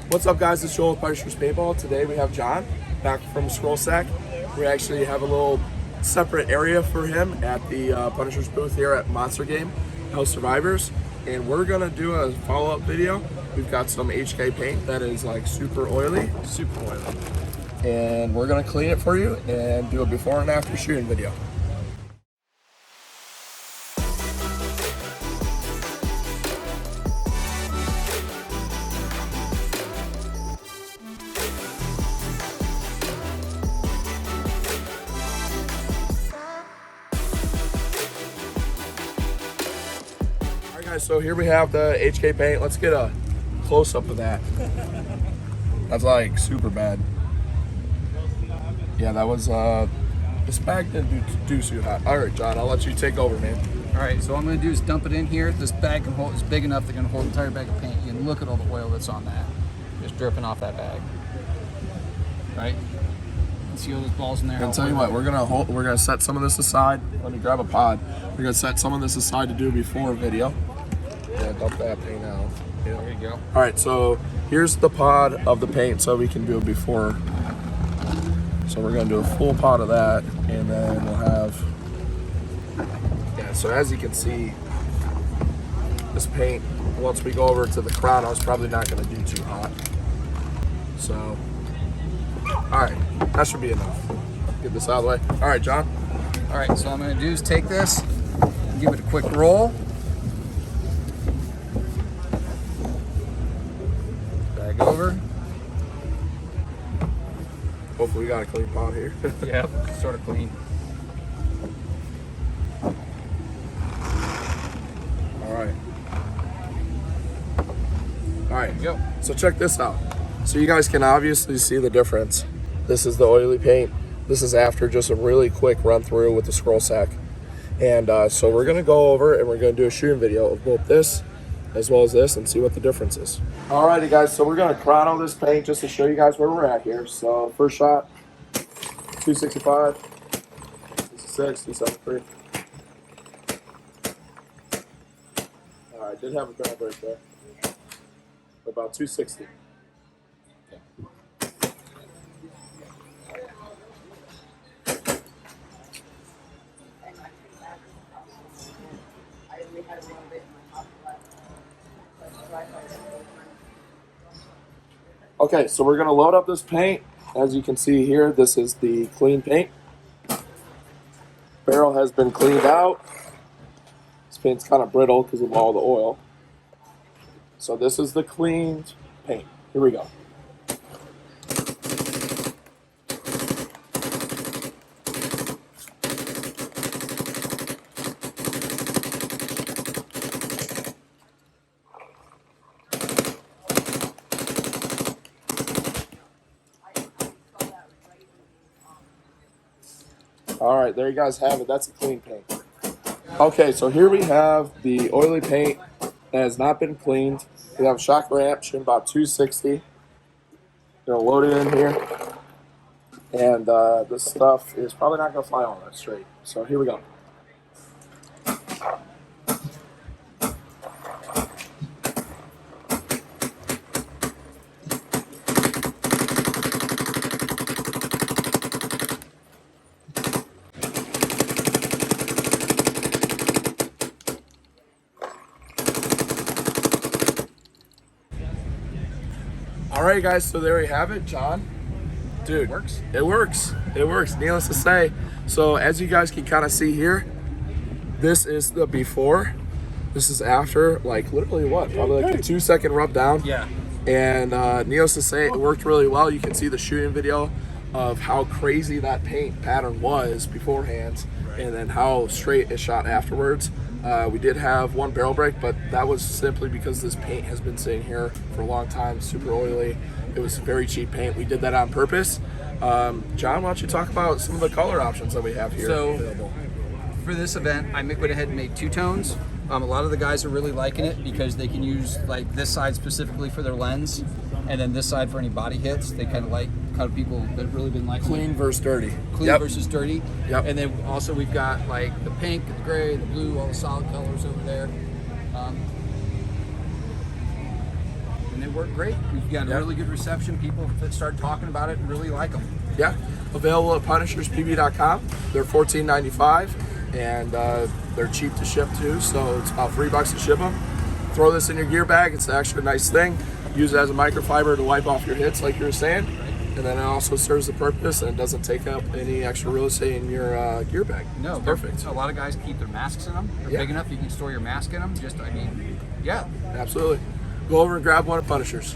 What's up, guys? It's Joel with Paintball. Today we have John back from Squirrel Sack. We actually have a little separate area for him at the Punisher's booth here at Monster Game House Survivors, and we're gonna do a follow-up video. We've got some HK paint that is like super oily, and we're gonna clean it for you and do a before and after shooting video. So here we have the HK paint. Let's get a close-up of that. That's like super bad. Yeah, that was, this bag didn't do too hot. All right, John, I'll let you take over, man. All right, so what I'm gonna do is dump it in here. This bag is big enough that can hold an entire bag of paint. You can look at all the oil that's on that. Just dripping off that bag. Right? You see all those balls in there? I'll tell you what, we're gonna set some of this aside. Let me grab a pod. We're gonna set some of this aside to do a before video. Yeah, dump that paint out. Yeah. There you go. All right, so here's the pod of the paint so we can do a before. So we're gonna do a full pot of that, and then we'll have, yeah, so as you can see, this paint, once we go over to the crown, I was probably not gonna do too hot. So, all right, that should be enough. Get this out of the way. All right, John. All right, so what I'm gonna do is take this, and give it a quick roll. Bag over. Hopefully we got a clean pot here. Yep, sort of clean. All right. All right, Go. so check this out. So you guys can obviously see the difference. This is the oily paint. This is after just a really quick run through with the Squirrel Sack. And so we're gonna go over and we're gonna do a shooting video of both this as well as this and see what the difference is. Alrighty guys, so we're gonna chrono this paint just to show you guys where we're at here. So first shot, 265, 266, 273. Alright, did have a bad break there. About 260. Okay, so we're gonna load up this paint. As you can see here, this is the clean paint. Barrel has been cleaned out. This paint's kind of brittle because of all the oil. So this is the cleaned paint. Here we go. All right, there you guys have it. That's a clean paint. Okay, so here we have the oily paint that has not been cleaned. We have a shock ramp shooting about 260. Gonna load it in here. And this stuff is probably not gonna fly on that straight. So here we go. Alright guys, so there we have it, John. Dude, It works. It works. It works, needless to say. So as you guys can kind of see here, this is the before. This is after, like literally what? Probably like a 2-second rub down. Yeah. And needless to say, it worked really well. You can see the shooting video of how crazy that paint pattern was beforehand, and then how straight it shot afterwards. We did have one barrel break, but that was simply because this paint has been sitting here for a long time, super oily. It was very cheap paint. We did that on purpose. John, why don't you talk about some of the color options that we have here available? For this event, I went ahead and made two tones. A lot of the guys are really liking it because they can use like this side specifically for their lens, and then this side for any body hits. They kind of people that really been liking Clean versus dirty. Clean versus dirty. Yep. And then also we've got like the pink, the gray, the blue, all the solid colors over there. And then work great. We've got a really good reception. People that start talking about it and really like them. Yeah, available at punisherspb.com. They're $14.95, and they're cheap to ship too, so it's about $3 to ship them. Throw this in your gear bag. It's an extra nice thing. Use it as a microfiber to wipe off your hits, like you were saying, and then it also serves the purpose and it doesn't take up any extra real estate in your gear bag. No, it's perfect. A lot of guys keep their masks in them. They're big enough you can store your mask in them. Just, I mean, yeah. Absolutely. Go over and grab one at Punishers.